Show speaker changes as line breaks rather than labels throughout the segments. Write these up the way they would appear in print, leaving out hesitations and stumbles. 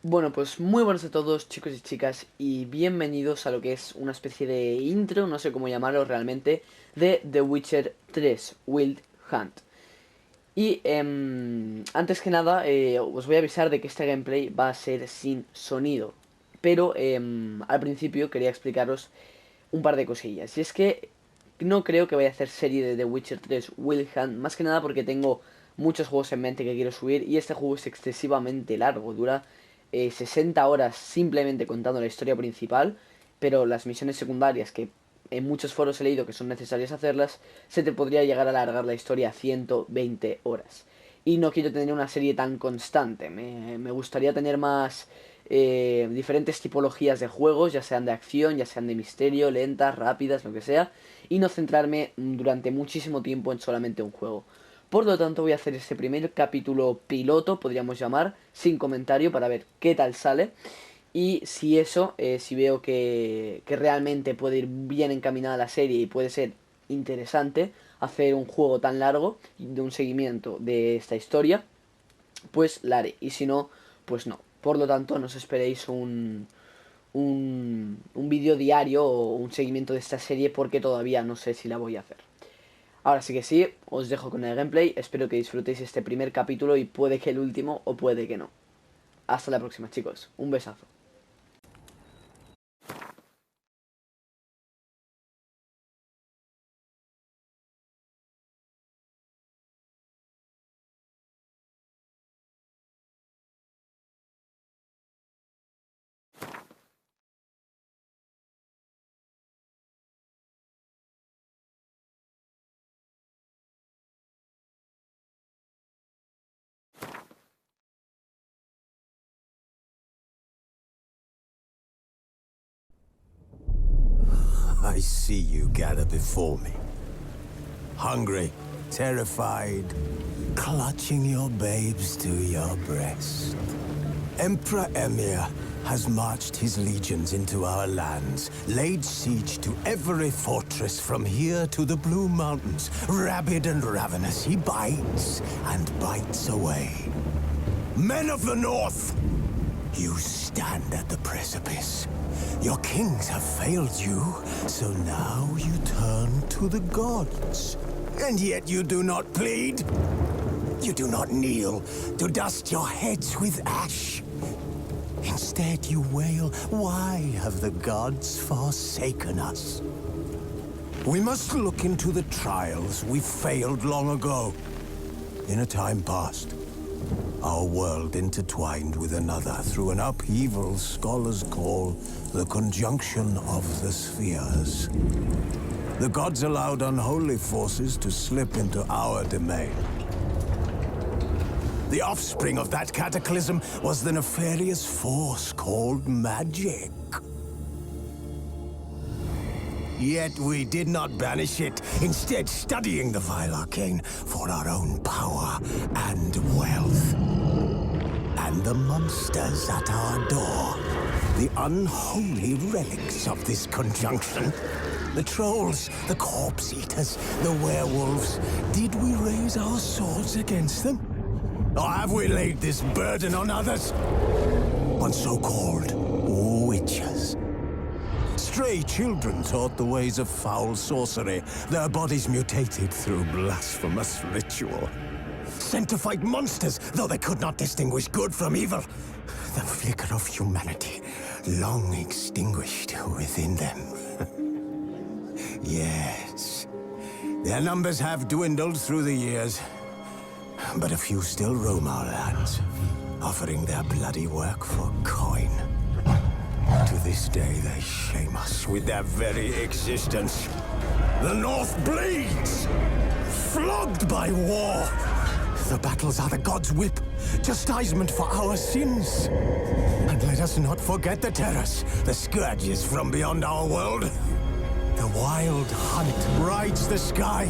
Bueno, pues muy buenos a todos, chicos y chicas, y bienvenidos a lo que es una especie de intro, no sé cómo llamarlo realmente, de The Witcher 3, Wild Hunt. Y antes que nada, os voy a avisar de que este gameplay va a ser sin sonido. Pero al principio quería explicaros un par de cosillas. Y es que no creo que vaya a hacer serie de The Witcher 3 Wild Hunt, más que nada porque tengo muchos juegos en mente que quiero subir y este juego es excesivamente largo, dura 60 horas simplemente contando la historia principal, pero las misiones secundarias que en muchos foros he leído que son necesarias hacerlas, se te podría llegar a alargar la historia a 120 horas. Y no quiero tener una serie tan constante, me gustaría tener más diferentes tipologías de juegos, ya sean de acción, ya sean de misterio, lentas, rápidas, lo que sea, y no centrarme durante muchísimo tiempo en solamente un juego. Por lo tanto, voy a hacer este primer capítulo piloto, podríamos llamar, sin comentario, para ver qué tal sale. Y si eso, si veo que realmente puede ir bien encaminada la serie y puede ser interesante hacer un juego tan largo de un seguimiento de esta historia, pues la haré. Y si no, pues no. Por lo tanto, no os esperéis un vídeo diario o un seguimiento de esta serie porque todavía no sé si la voy a hacer. Ahora sí que sí, os dejo con el gameplay, espero que disfrutéis este primer capítulo y puede que el último o puede que no. Hasta la próxima, chicos, un besazo.
I see you gather before me. Hungry, terrified, clutching your babes to your breast. Emperor Emir has marched his legions into our lands, laid siege to every fortress from here to the Blue Mountains. Rabid and ravenous, he bites and bites away. Men of the North, you stand at the precipice. Your kings have failed you, so now you turn to the gods. And yet you do not plead. You do not kneel to dust your heads with ash. Instead you wail, why have the gods forsaken us? We must look into the trials we failed long ago. In a time past, our world intertwined with another through an upheaval scholars call the conjunction of the spheres. The gods allowed unholy forces to slip into our domain. The offspring of that cataclysm was the nefarious force called magic. Yet we did not banish it, instead studying the vile arcane for our own power and wealth. And the monsters at our door, the unholy relics of this conjunction. The trolls, the corpse-eaters, the werewolves. Did we raise our swords against them? Or have we laid this burden on others? On so-called witches. Stray children taught the ways of foul sorcery, their bodies mutated through blasphemous ritual. Sent to fight monsters, though they could not distinguish good from evil. The flicker of humanity, long extinguished within them. Yes, their numbers have dwindled through the years, but a few still roam our lands, offering their bloody work for coin. To this day, they shame us with their very existence. The North bleeds, flogged by war. The battles are the gods' whip, chastisement for our sins. And let us not forget the terrors, the scourges from beyond our world. The wild hunt rides the sky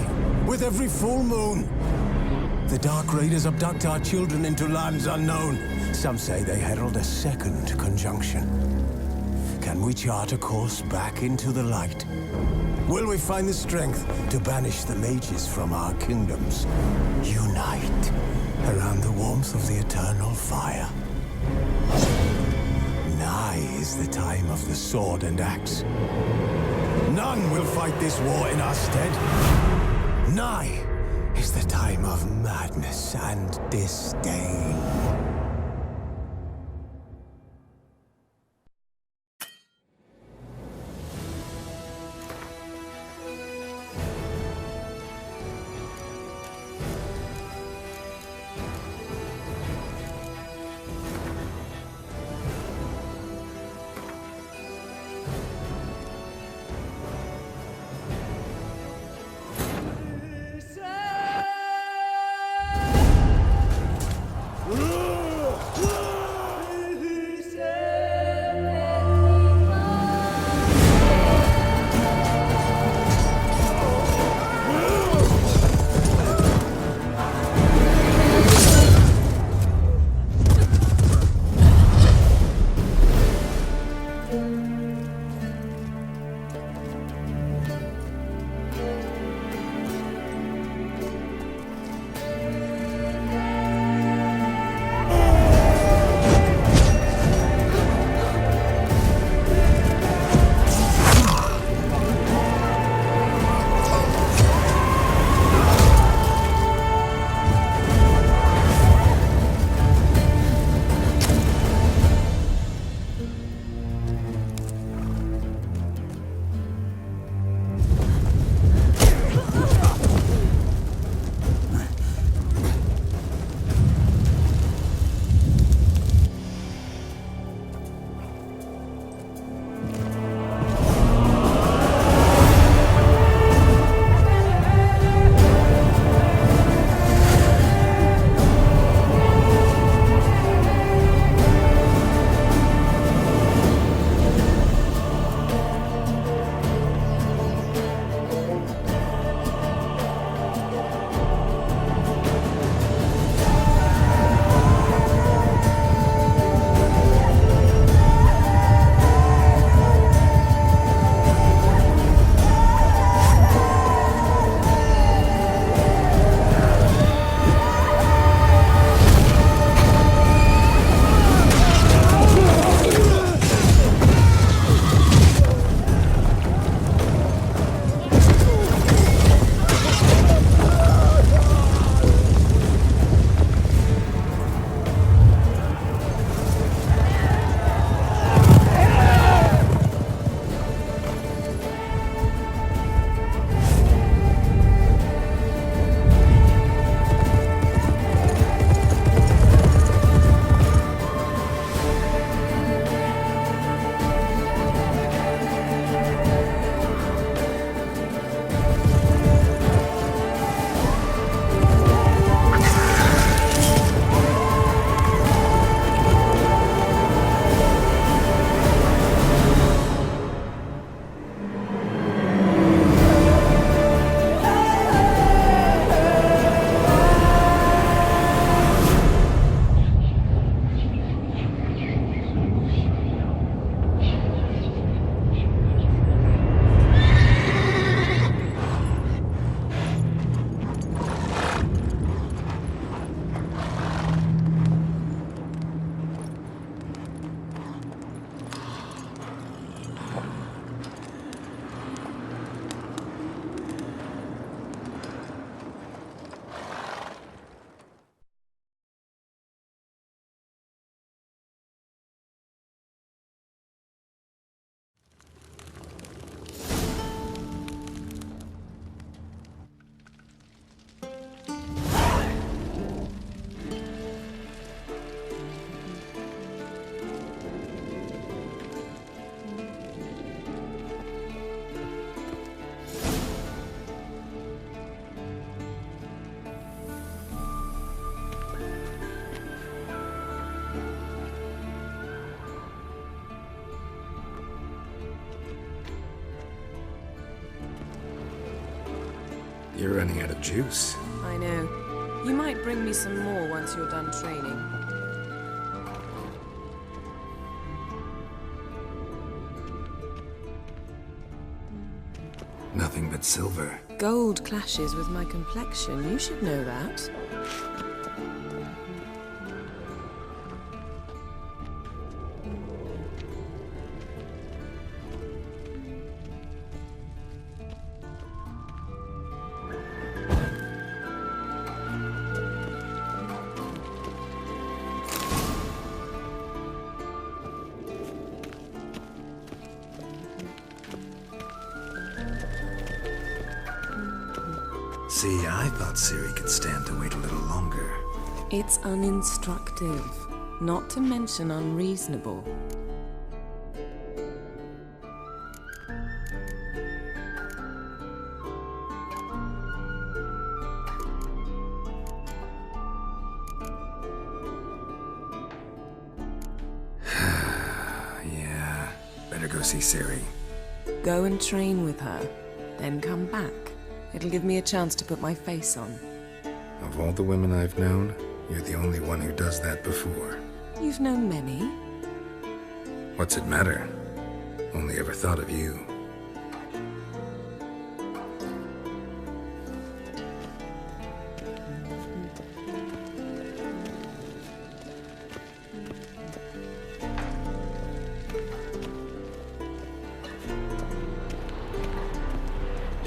with every full moon. The Dark Raiders abduct our children into lands unknown. Some say they herald a second conjunction. Can we chart a course back into the light? Will we find the strength to banish the mages from our kingdoms? Unite around the warmth of the eternal fire. Nigh is the time of the sword and axe. None will fight this war in our stead. Nigh is the time of madness and disdain.
You're running out of juice.
I know. You might bring me some more once you're done training.
Nothing but silver.
Gold clashes with my complexion. You should know that.
See, I thought Ciri could stand to wait a little longer.
It's uninstructive, not to mention unreasonable.
Yeah, better go see Ciri.
Go and train with her, then come back. It'll give me a chance to put my face on.
Of all the women I've known, you're the only one who does that before.
You've known many.
What's it matter? Only ever thought of you.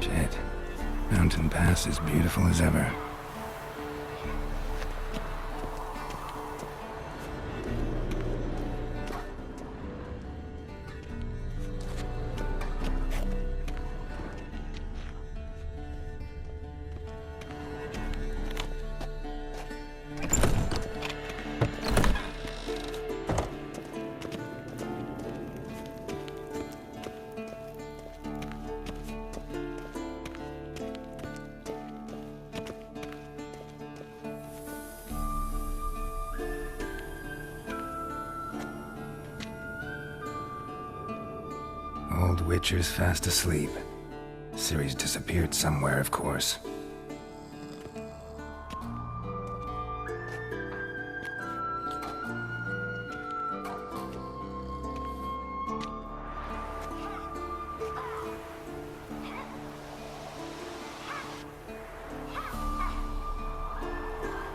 Shit. Mountain Pass is beautiful as ever. Old Witcher's fast asleep. Ciri's disappeared somewhere, of course.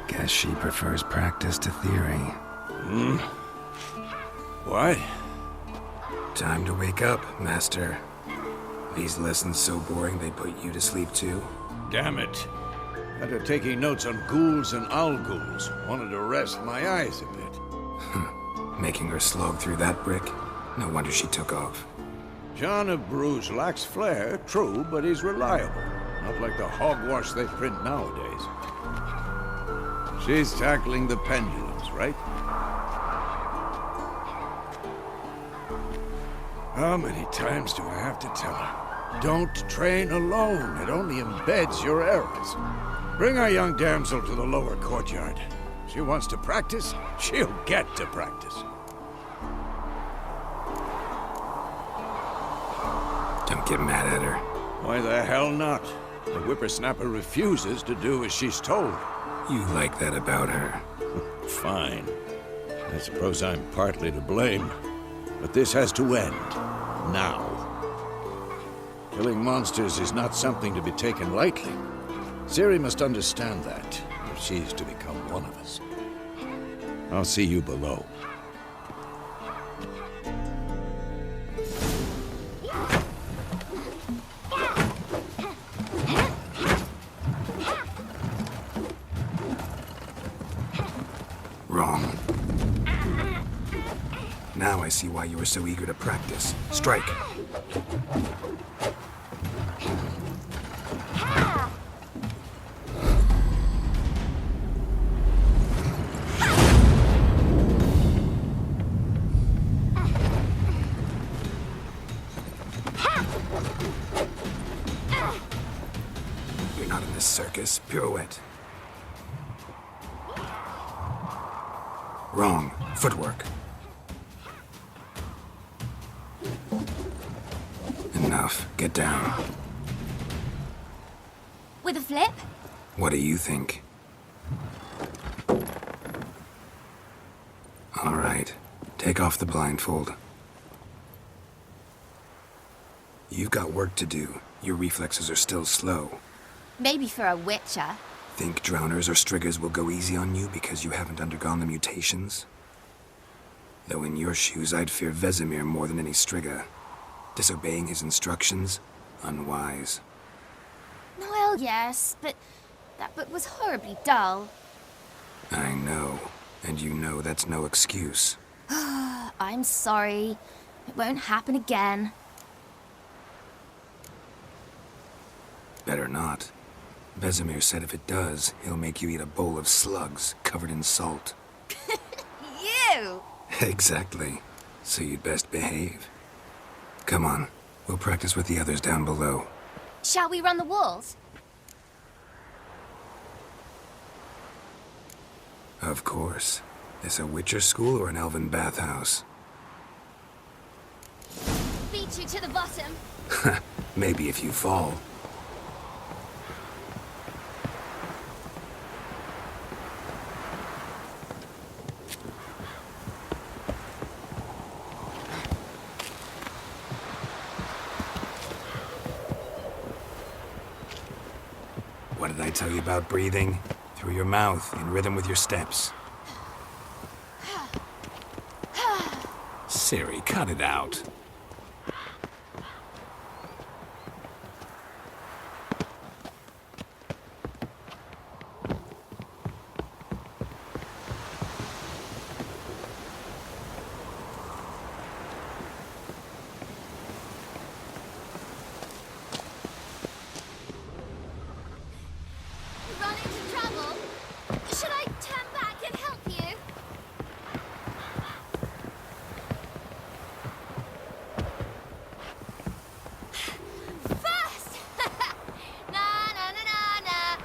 Guess she prefers practice to theory.
What?
Time to wake up, Master. These lessons so boring they put you to sleep too?
Damn it. After taking notes on ghouls and owl ghouls, wanted to rest my eyes a bit.
Making her slog through that brick? No wonder she took off.
John of Bruges lacks flair, true, but he's reliable. Not like the hogwash they print nowadays. She's tackling the pendulums, right? How many times do I have to tell her? Don't train alone. It only embeds your errors. Bring our young damsel to the lower courtyard. She wants to practice, she'll get to practice.
Don't get mad at her.
Why the hell not? The whippersnapper refuses to do as she's told.
You like that about her.
Fine. I suppose I'm partly to blame. But this has to end. Now. Killing monsters is not something to be taken lightly. Ciri must understand that, if she's to become one of us. I'll see you below.
Wrong. Now I see why you were so eager to practice. Strike. You're not in this circus. Pirouette. Wrong. Footwork. Enough. Get down.
With a flip?
What do you think? All right. Take off the blindfold. You've got work to do. Your reflexes are still slow.
Maybe for a witcher.
Think drowners or striggers will go easy on you because you haven't undergone the mutations? Though in your shoes, I'd fear Vesemir more than any strigger. Disobeying his instructions? Unwise.
Well, yes, but that book was horribly dull.
I know. And you know that's no excuse.
I'm sorry. It won't happen again.
Better not. Vesemir said if it does, he'll make you eat a bowl of slugs covered in salt.
You!
Exactly. So you'd best behave. Come on, we'll practice with the others down below.
Shall we run the walls?
Of course. This a Witcher school or an elven bathhouse?
Beat you to the bottom.
Maybe if you fall. What did I tell you about breathing? Through your mouth, in rhythm with your steps. Ciri, cut it out.
Run into trouble? Should I turn back and help you? First! Na na na na na.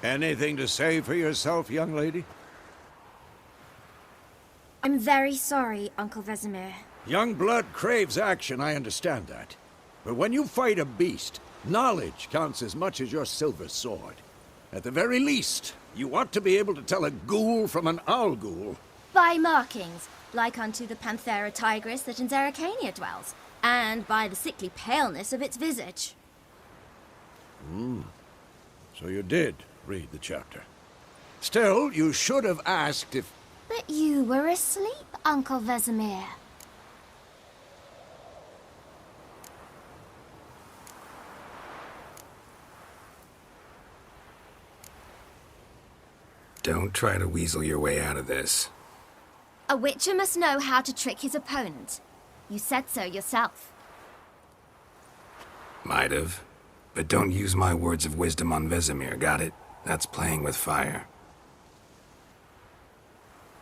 Anything to say for yourself, young lady?
I'm very sorry, Uncle Vesemir.
Young blood craves action, I understand that. But when you fight a beast, knowledge counts as much as your silver sword. At the very least, you ought to be able to tell a ghoul from an owl ghoul.
By markings, like unto the Panthera tigris that in Zerrikania dwells, and by the sickly paleness of its visage.
So you did read the chapter. Still, you should have asked if...
But you were asleep, Uncle Vesemir.
Don't try to weasel your way out of this.
A witcher must know how to trick his opponent. You said so yourself.
Might have. But don't use my words of wisdom on Vesemir, got it? That's playing with fire.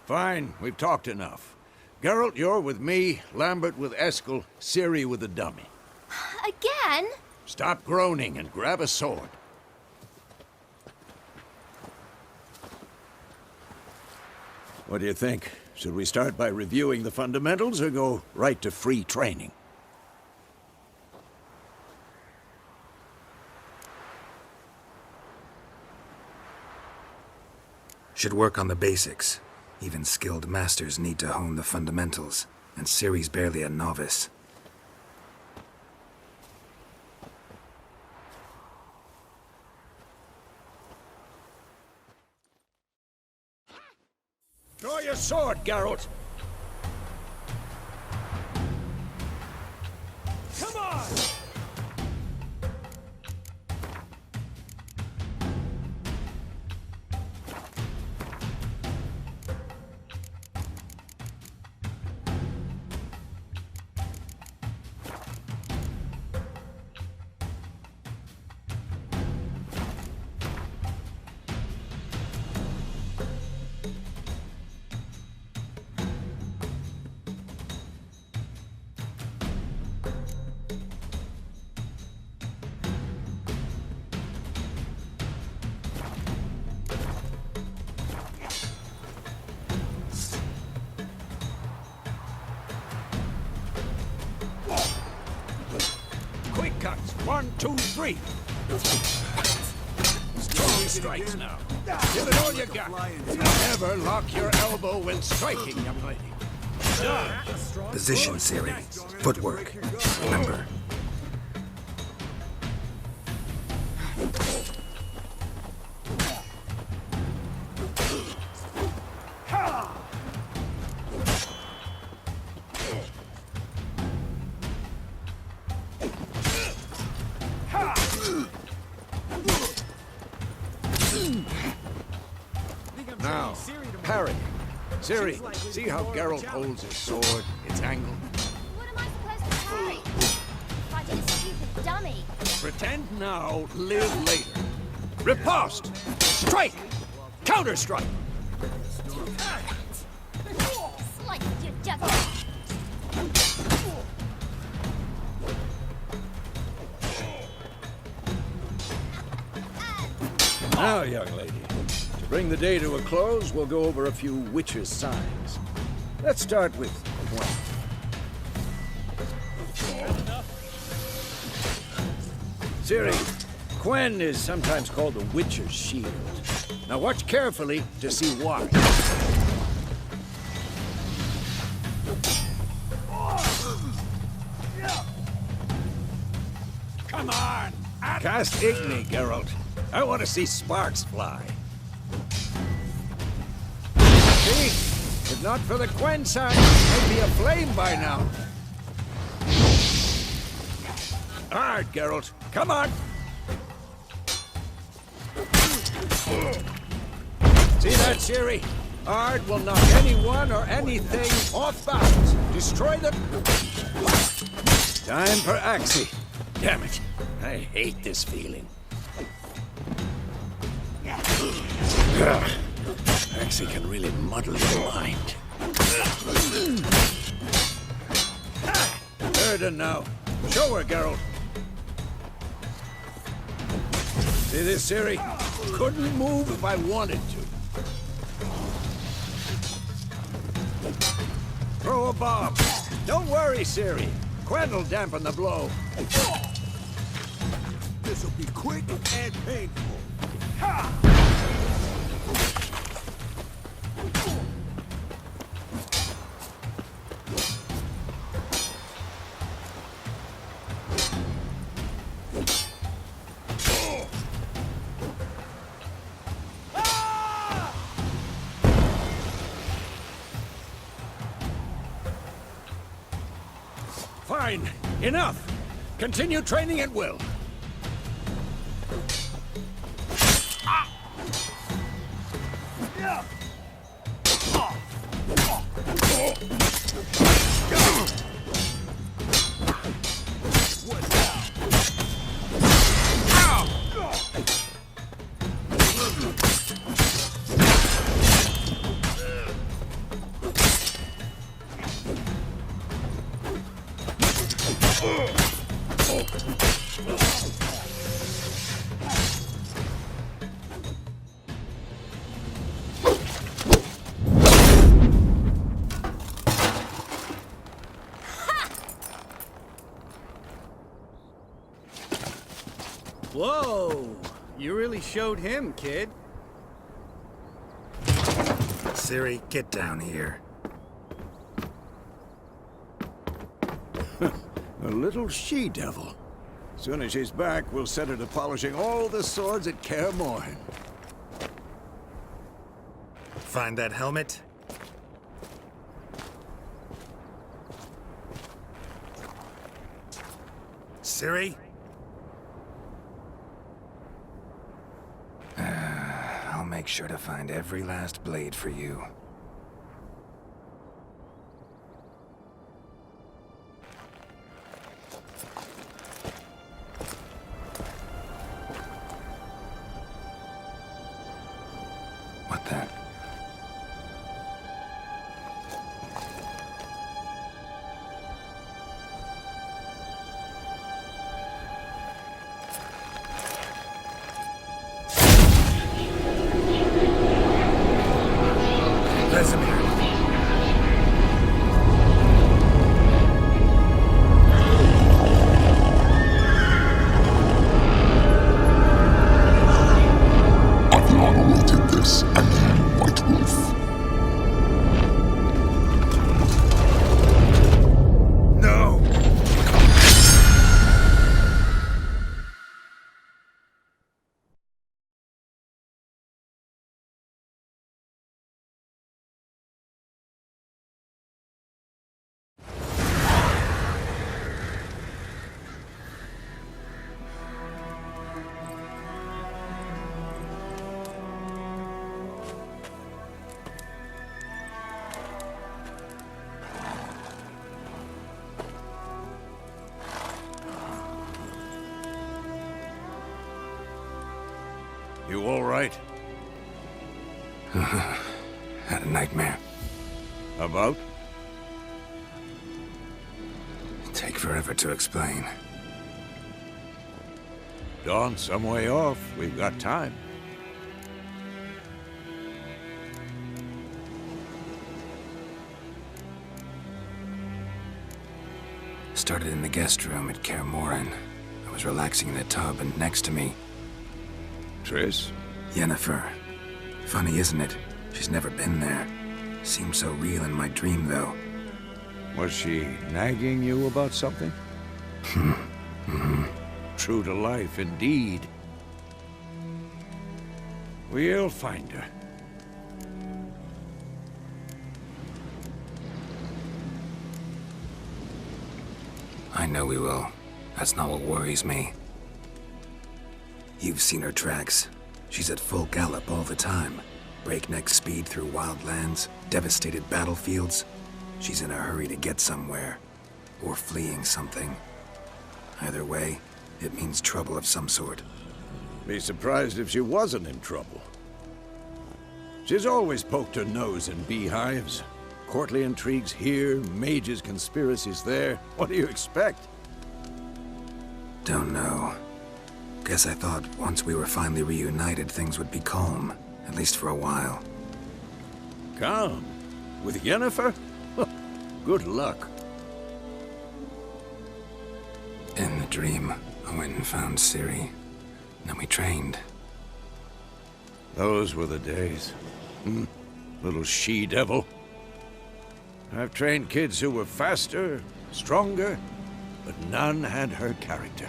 Fine, we've talked enough. Geralt, you're with me, Lambert with Eskel, Ciri with the dummy.
Again?
Stop groaning and grab a sword. What do you think? Should we start by reviewing the fundamentals or go right to free training?
Should work on the basics. Even skilled masters need to hone the fundamentals, and Ciri's barely a novice.
Draw your sword, Geralt! Come on! Quick cuts. 1, 2, 3. Strong strikes now. Give it all you got. Never lock your elbow when striking, young lady.
Position, Ciri. Footwork. Remember.
parrying. Ciri, see how Geralt holds his sword, its angle?
What am I supposed to parry? Fighting a stupid dummy.
Pretend now, live later. Riposte! Strike! Counter-strike!
Slice your justice.
Now, young lady, to bring the day to a close, we'll go over a few witches' signs. Let's start with Gwen. Ciri, Gwen is sometimes called the Witcher's Shield. Now watch carefully to see why. Come on! Cast Igni, Geralt. I want to see sparks fly. See? If not for the Gwen sign, I'd be aflame by now. All right, Geralt. Come on! See that, Ciri? Ard will knock anyone or anything off balance. Destroy them. Time for Axie. Damn it. I hate this feeling. Axie can really muddle your mind. Erden now. Show her, Geralt. See this, Ciri? Couldn't move if I wanted to. Throw a bomb. Don't worry, Ciri. Gwen'll dampen the blow.
This'll be quick and painful.
Fine. Enough. Continue training at will.
Whoa! You really showed him, kid.
Ciri, get down here.
A little she-devil. Soon as she's back, we'll set her to polishing all the swords at Kaer Morhen.
Find that helmet? Ciri? I'll make sure to find every last blade for you. What then? Vesemir.
I've long awaited this, and you, White Wolf.
You all right?
Had a nightmare.
About?
Take forever to explain.
Dawn's some way off. We've got time.
Started in the guest room at Kaer morhen. I was relaxing in the tub, and next to me,
Triss?
Yennefer. Funny, isn't it? She's never been there. Seemed so real in my dream, though.
Was she nagging you about something? True to life, indeed. We'll find her.
I know we will. That's not what worries me. You've seen her tracks. She's at full gallop all the time. Breakneck speed through wild lands, devastated battlefields. She's in a hurry to get somewhere. Or fleeing something. Either way, it means trouble of some sort.
Be surprised if she wasn't in trouble. She's always poked her nose in beehives. Courtly intrigues here, mages' conspiracies there. What do you expect?
Don't know. Guess I thought once we were finally reunited, things would be calm. At least for a while.
Calm? With Yennefer? Good luck.
In the dream, I went and found Ciri. Then we trained.
Those were the days. Little she-devil. I've trained kids who were faster, stronger, but none had her character.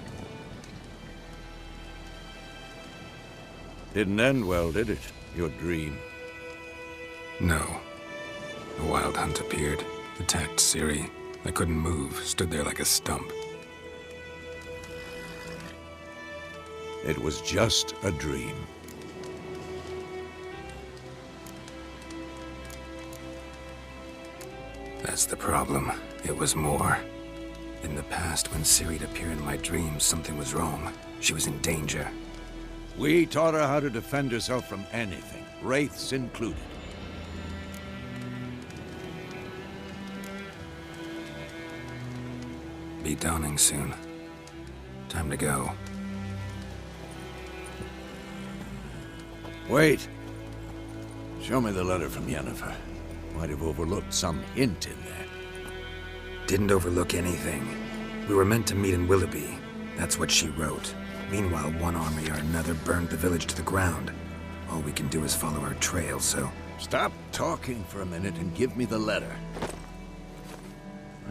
Didn't end well, did it? Your dream?
No. A wild hunt appeared, attacked Ciri. I couldn't move, stood there like a stump.
It was just a dream.
That's the problem. It was more. In the past, when Ciri'd appear in my dreams, something was wrong. She was in danger.
We taught her how to defend herself from anything, wraiths included.
Be dawning soon. Time to go.
Wait. Show me the letter from Yennefer. Might have overlooked some hint in there.
Didn't overlook anything. We were meant to meet in Willoughby. That's what she wrote. Meanwhile, one army or another burned the village to the ground. All we can do is follow her trail, so...
Stop talking for a minute and give me the letter.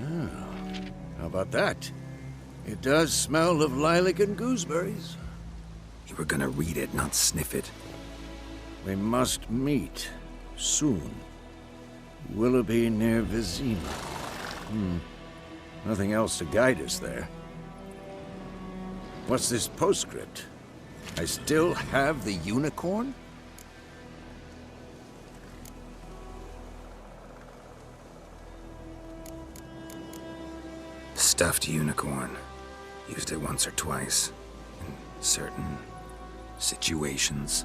Oh, how about that? It does smell of lilac and gooseberries.
You were gonna read it, not sniff it.
We must meet. Soon. Willoughby near Vizima. Nothing else to guide us there. What's this postscript? I still have the unicorn?
Stuffed unicorn. Used it once or twice. In certain situations.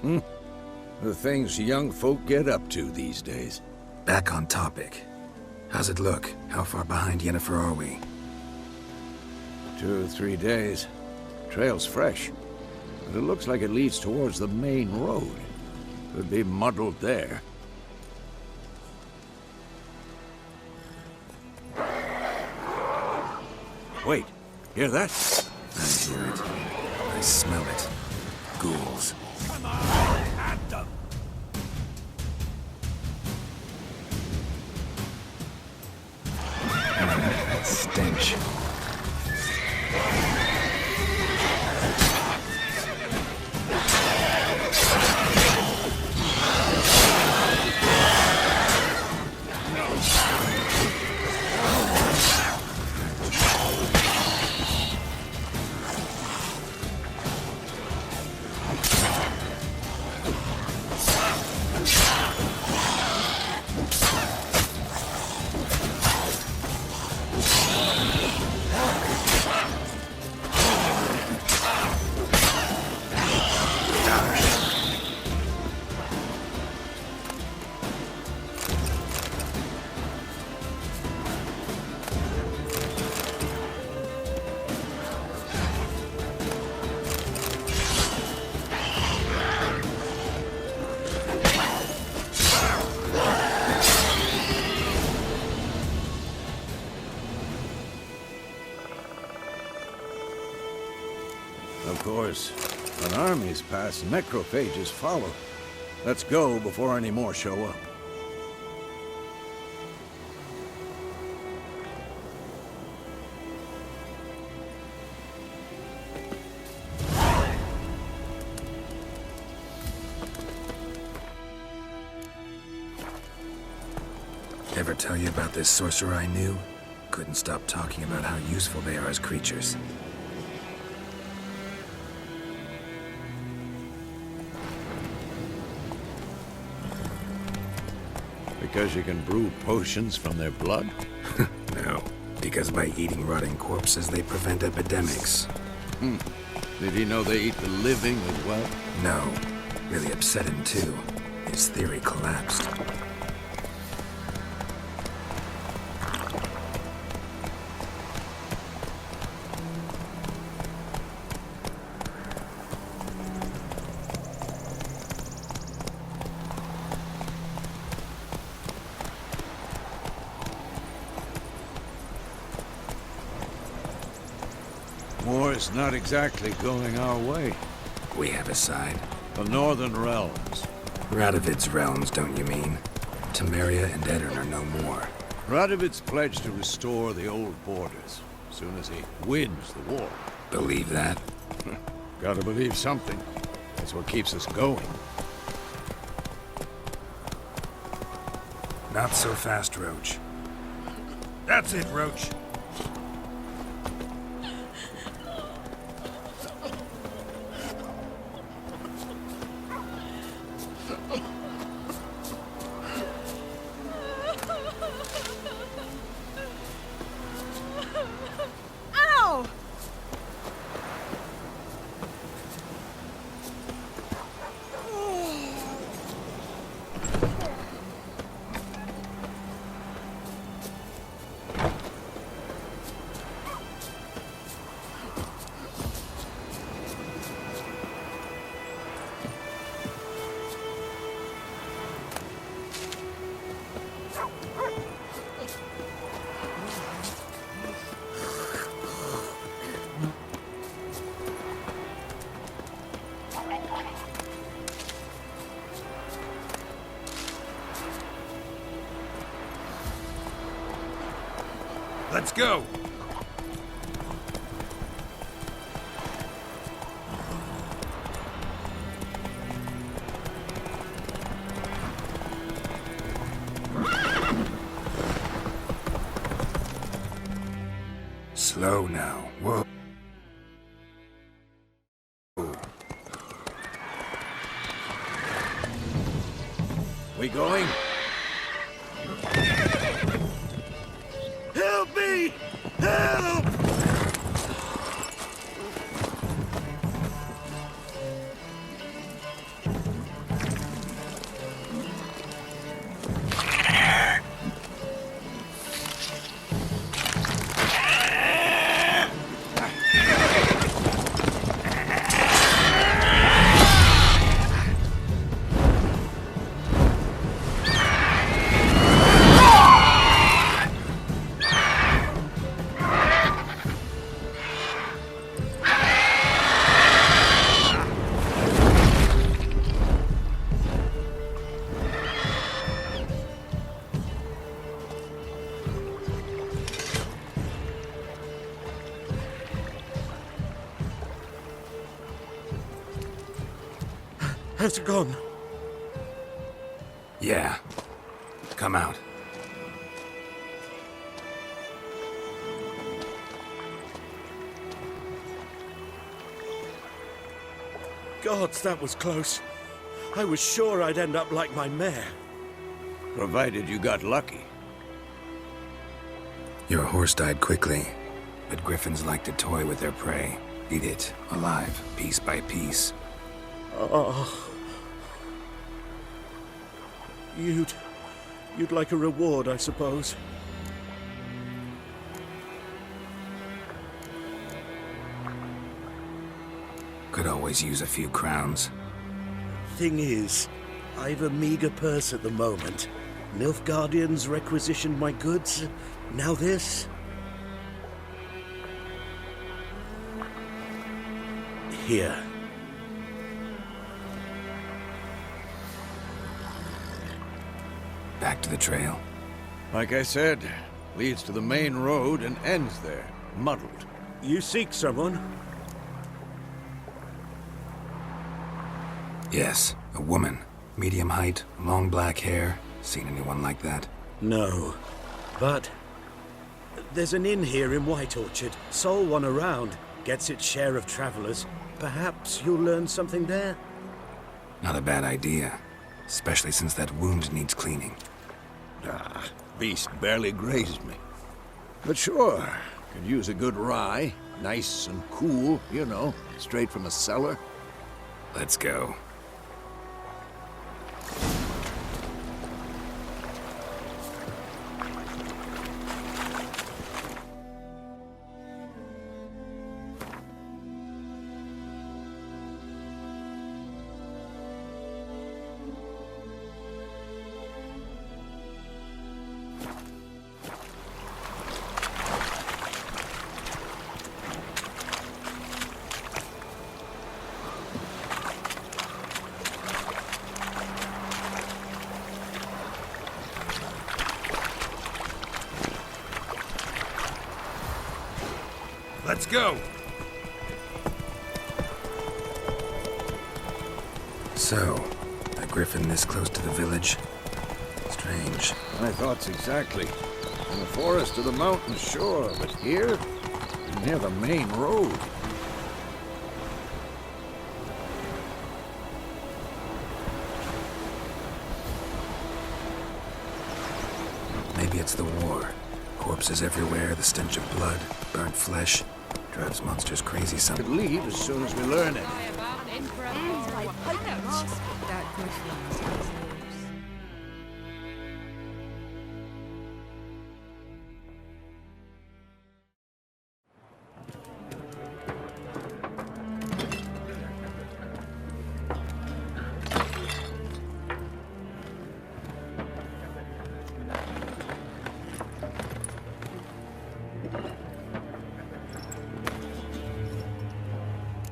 The things young folk get up to these days.
Back on topic. How's it look? How far behind Yennefer are we?
2 or 3 days. Trail's fresh. But it looks like it leads towards the main road. Could be muddled there. Wait, hear that?
I hear it. I smell it. Ghouls.
Come on, at them!
That stench.
course, when armies pass, necrophages follow. Let's go before any more show up.
Ever tell you about this sorcerer I knew? Couldn't stop talking about how useful they are as creatures.
Because you can brew potions from their blood?
No, because by eating rotting corpses, they prevent epidemics.
Did he know they eat the living as well?
No, really upset him too. His theory collapsed.
War is not exactly going our way.
We have a side.
The Northern Realms.
Radovid's realms, don't you mean? Temeria and Edirn are no more.
Radovid's pledged to restore the old borders, as soon as he wins the war.
Believe that?
Gotta believe something. That's what keeps us going.
Not so fast, Roach. That's it, Roach. Let's go! Slow now. Whoa.
We going? Help me! Help!
Has it gone?
Yeah. Come out.
Gods, that was close. I was sure I'd end up like my mare.
Provided you got lucky.
Your horse died quickly, but griffins like to toy with their prey. Eat it, alive, piece by piece.
Oh. You'd like a reward, I suppose.
Could always use a few crowns.
Thing is, I've a meager purse at the moment. Nilfgaardians requisitioned my goods. Now this. Here.
Back to the trail.
Like I said, leads to the main road and ends there, muddled.
You seek someone?
Yes, a woman. Medium height, long black hair. Seen anyone like that?
No. But there's an inn here in White Orchard. Sole one around. Gets its share of travelers. Perhaps you'll learn something there?
Not a bad idea. Especially since that wound needs cleaning.
Ah, beast barely grazed me. But sure, could use a good rye. Nice and cool, you know, straight from a cellar.
Let's go.
Let's go!
So, a griffin this close to the village? Strange.
My thoughts exactly. In the forest or the mountains, sure, but here? Near the main road.
Maybe it's the war. Corpses everywhere, the stench of blood, burnt flesh. Drives monsters crazy
Could
some.
leave as soon as we learn it.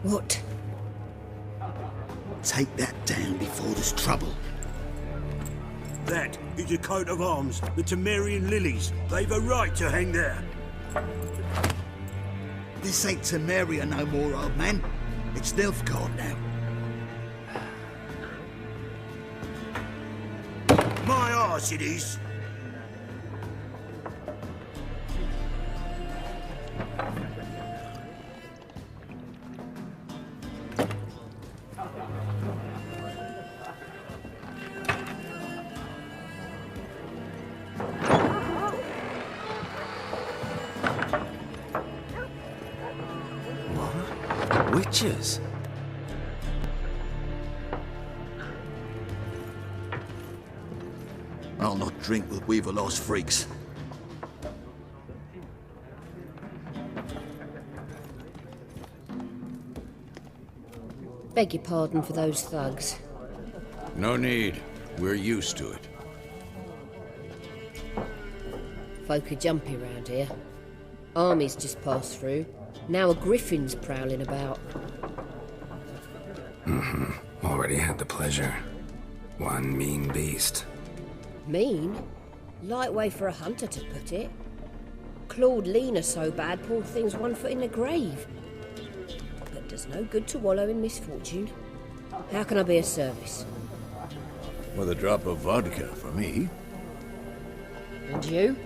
What?
Take that down before there's trouble. That is a coat of arms, the Temerian lilies. They've a right to hang there.
This ain't Temeria no more, old man. It's Nilfgaard now.
My arse it is.
Witches?
I'll not drink with Weaverlost freaks.
Beg your pardon for those thugs.
No need. We're used to it.
Folk are jumpy round here. Armies just passed through. Now a griffin's prowling about.
Already had the pleasure. One mean beast.
Mean? Light way for a hunter to put it. Clawed Lena so bad, poor thing's 1 foot in the grave. But does no good to wallow in misfortune. How can I be of service?
With a drop of vodka for me.
And you?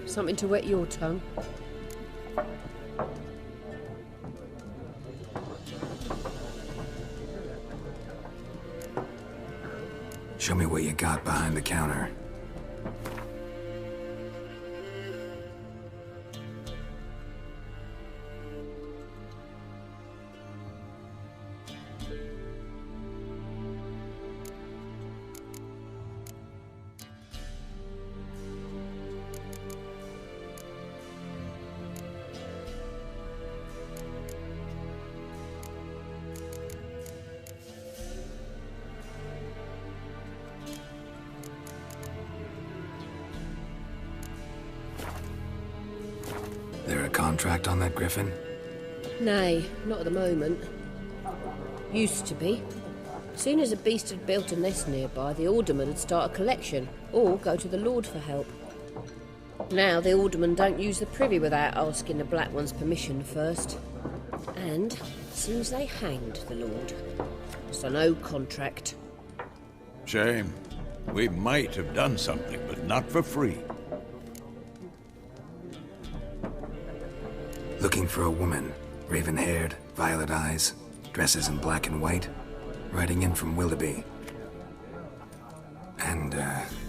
Something to wet your tongue?
Show me what you got behind the counter. There a contract on that griffin?
Nay, not at the moment. Used to be. Soon as a beast had built a nest nearby, the alderman would start a collection, or go to the Lord for help. Now the aldermen don't use the privy without asking the Black One's permission first. And seems they hanged the Lord. So no contract.
Shame. We might have done something, but not for free.
Looking for a woman, raven-haired, violet eyes, dresses in black and white, riding in from Willoughby. And,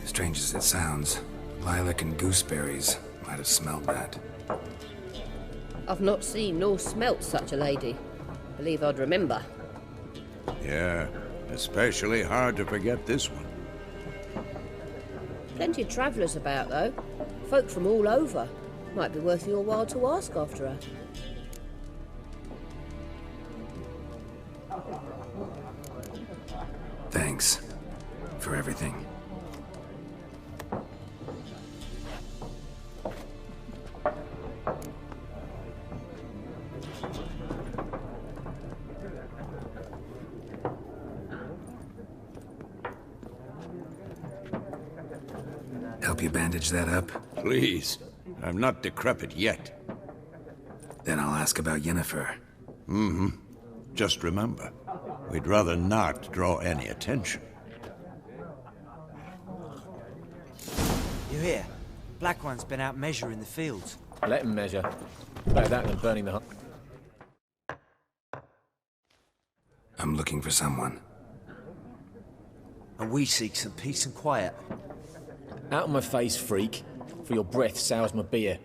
strange as it sounds, lilac and gooseberries might have smelled that.
I've not seen nor smelt such a lady. Believe I'd remember.
Yeah, especially hard to forget this one.
Plenty of travellers about, though. Folk from all over. Might be worth your while to ask after her.
Thanks for everything. Help you bandage that up?
Please. I'm not decrepit yet.
Then I'll ask about Yennefer.
Mm-hmm. Just remember, we'd rather not draw any attention.
You hear? Black One's been out measuring the fields.
Let him measure. Better that than burning the hut.
I'm looking for someone.
And we seek some peace and quiet.
Out of my face, freak. For your breath sours my beer.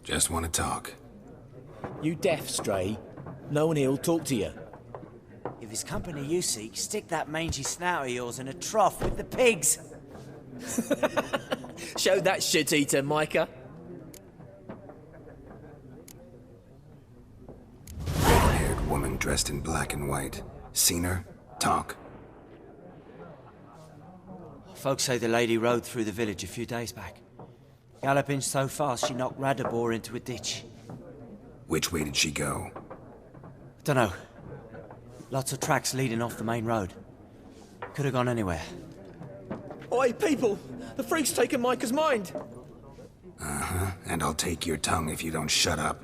Just want to talk.
You deaf, Stray? No one here'll talk to you.
If it's company you seek, stick that mangy snout of yours in a trough with the pigs.
Show that shit-eater, Micah.
Red-haired woman dressed in black and white. Seen her? Talk.
Folks say the lady rode through the village a few days back. Galloping so fast she knocked Radabor into a ditch.
Which way did she go?
Dunno. Lots of tracks leading off the main road. Could have gone anywhere.
Oi, people! The freak's taken Micah's mind!
Uh-huh. And I'll take your tongue if you don't shut up.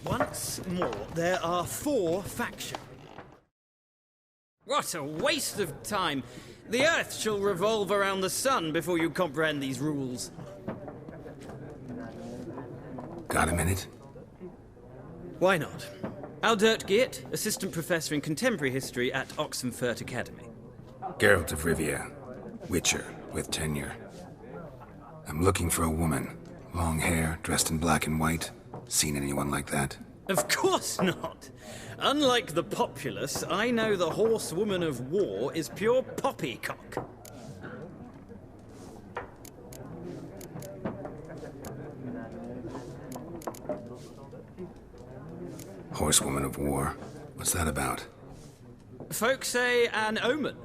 Once more, there are 4 factions. What a waste of time! The Earth shall revolve around the sun before you comprehend these rules.
Got a minute?
Why not? Aldert Geert, Assistant Professor in Contemporary History at Oxenfurt Academy.
Geralt of Rivia. Witcher, with tenure. I'm looking for a woman. Long hair, dressed in black and white. Seen anyone like that?
Of course not! Unlike the populace, I know the horsewoman of war is pure poppycock.
Horsewoman of war? What's that about?
Folks say an omen.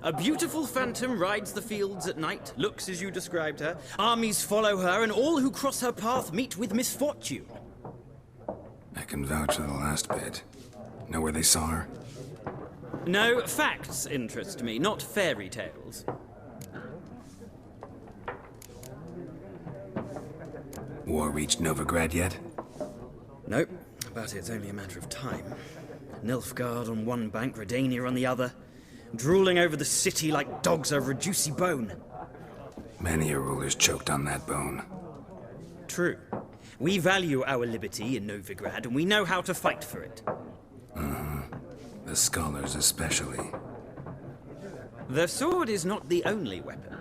A beautiful phantom rides the fields at night, looks as you described her. Armies follow her, and all who cross her path meet with misfortune.
I can vouch for the last bit. Know where they saw her?
No, facts interest me, not fairy tales.
War reached Novigrad yet?
Nope, but it's only a matter of time. Nilfgaard on one bank, Redania on the other, drooling over the city like dogs over a juicy bone.
Many a ruler's choked on that bone.
True. We value our liberty in Novigrad, and we know how to fight for it.
The scholars especially.
The sword is not the only weapon.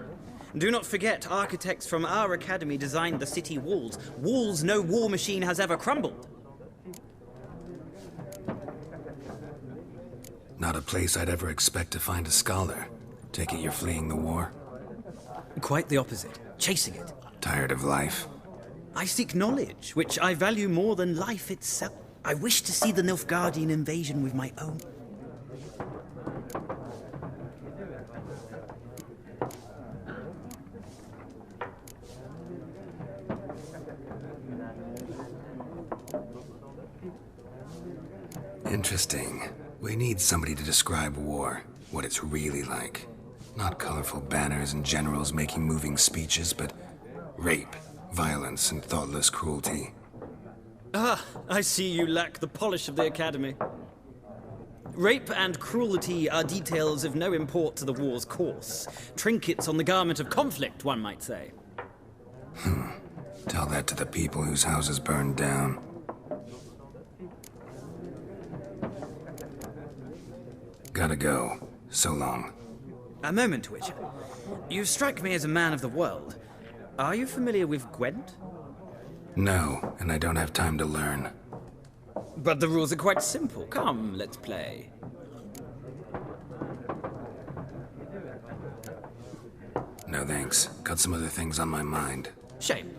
Do not forget, architects from our academy designed the city walls. Walls no war machine has ever crumbled.
Not a place I'd ever expect to find a scholar. Take it you're fleeing the war?
Quite the opposite. Chasing it.
Tired of life?
I seek knowledge, which I value more than life itself. I wish to see the Nilfgaardian invasion with my own.
Interesting. We need somebody to describe war, what it's really like. Not colorful banners and generals making moving speeches, but rape, violence, and thoughtless cruelty.
Ah, I see you lack the polish of the Academy. Rape and cruelty are details of no import to the war's course. Trinkets on the garment of conflict, one might say.
Tell that to the people whose houses burned down. Gotta go. So long.
A moment, Witcher. You strike me as a man of the world. Are you familiar with Gwent?
No, and I don't have time to learn.
But the rules are quite simple. Come, let's play.
No thanks. Got some other things on my mind.
Shame.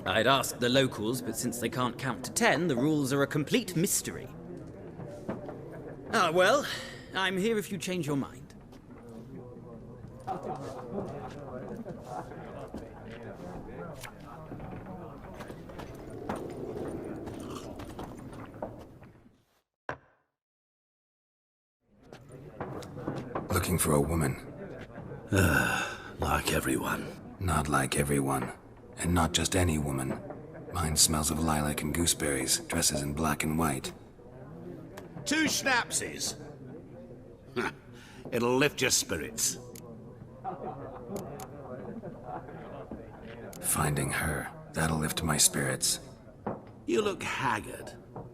I'd ask the locals, but since they can't count to 10, the rules are a complete mystery. Ah, well, I'm here if you change your mind.
Looking for a woman.
Like everyone.
Not like everyone. And not just any woman. Mine smells of lilac and gooseberries, dresses in black and white.
2 schnapsies. It'll lift your spirits.
Finding her, that'll lift my spirits.
You look haggard.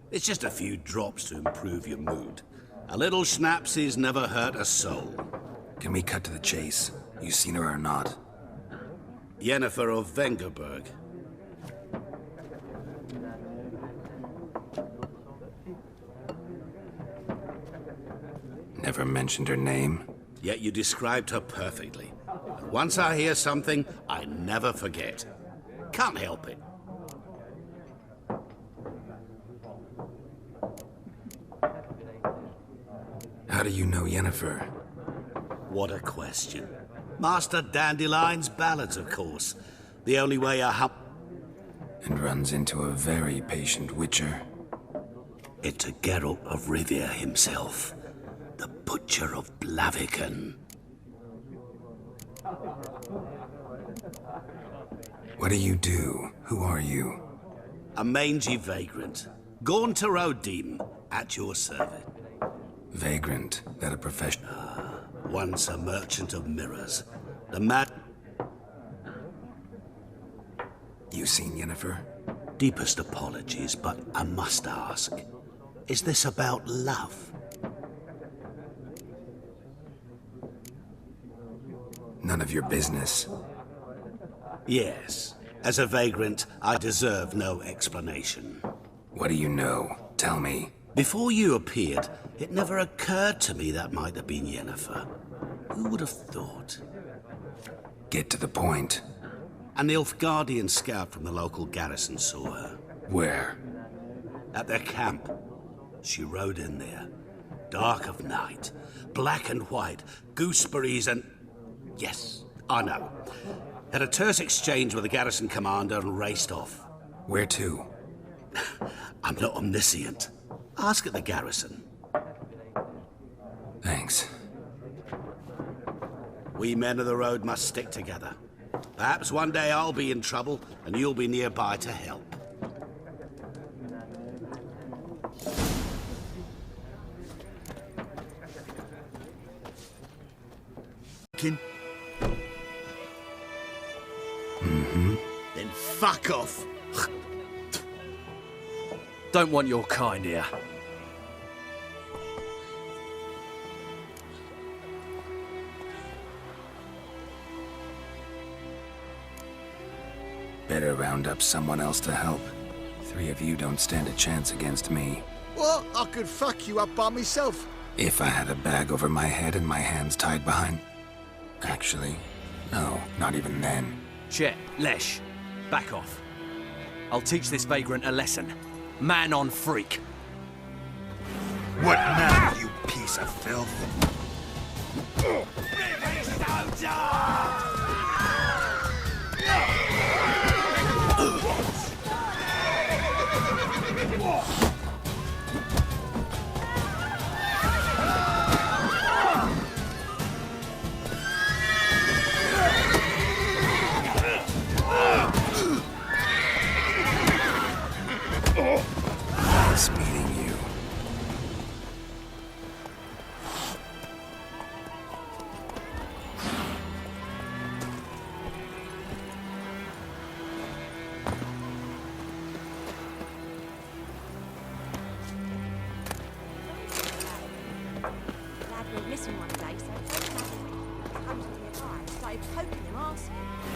It's just a few drops to improve your mood. A little schnapsies never hurt a soul.
Can we cut to the chase? You seen her or not?
Yennefer of Vengerberg.
Never mentioned her name.
Yet you described her perfectly. And once I hear something, I never forget. Can't help it.
How do you know Yennefer?
What a question. Master Dandelion's ballads, of course. The only way a
And runs into a very patient witcher.
It's a Geralt of Rivia himself. The Butcher of Blaviken.
What do you do? Who are you?
A mangy vagrant. Gaunter O'Deem, at your service.
Vagrant? That a profession?
Once a merchant of mirrors. The mad...
You seen Yennefer?
Deepest apologies, but I must ask. Is this about love?
None of your business.
Yes. As a vagrant, I deserve no explanation.
What do you know? Tell me.
Before you appeared, it never occurred to me that might have been Yennefer. Who would have thought?
Get to the point.
An Nilfgaardian scout from the local garrison saw her.
Where?
At their camp. She rode in there. Dark of night. Black and white. Gooseberries and... Yes, I know. Had a terse exchange with the garrison commander and raced off.
Where to?
I'm not omniscient. Ask at the garrison.
Thanks.
We men of the road must stick together. Perhaps one day I'll be in trouble and you'll be nearby to help.
Mm-hmm.
Then fuck off.
Don't want your kind here.
Better round up someone else to help. 3 of you don't stand a chance against me.
What? I could fuck you up by myself.
If I had a bag over my head and my hands tied behind... Actually, no, not even then.
Chet, Lesh, back off. I'll teach this vagrant a lesson. Man on freak.
What now, you piece of filth?
Nice meeting you.
Dad went missing one day, so I told him I come to the car and started poking him, asking.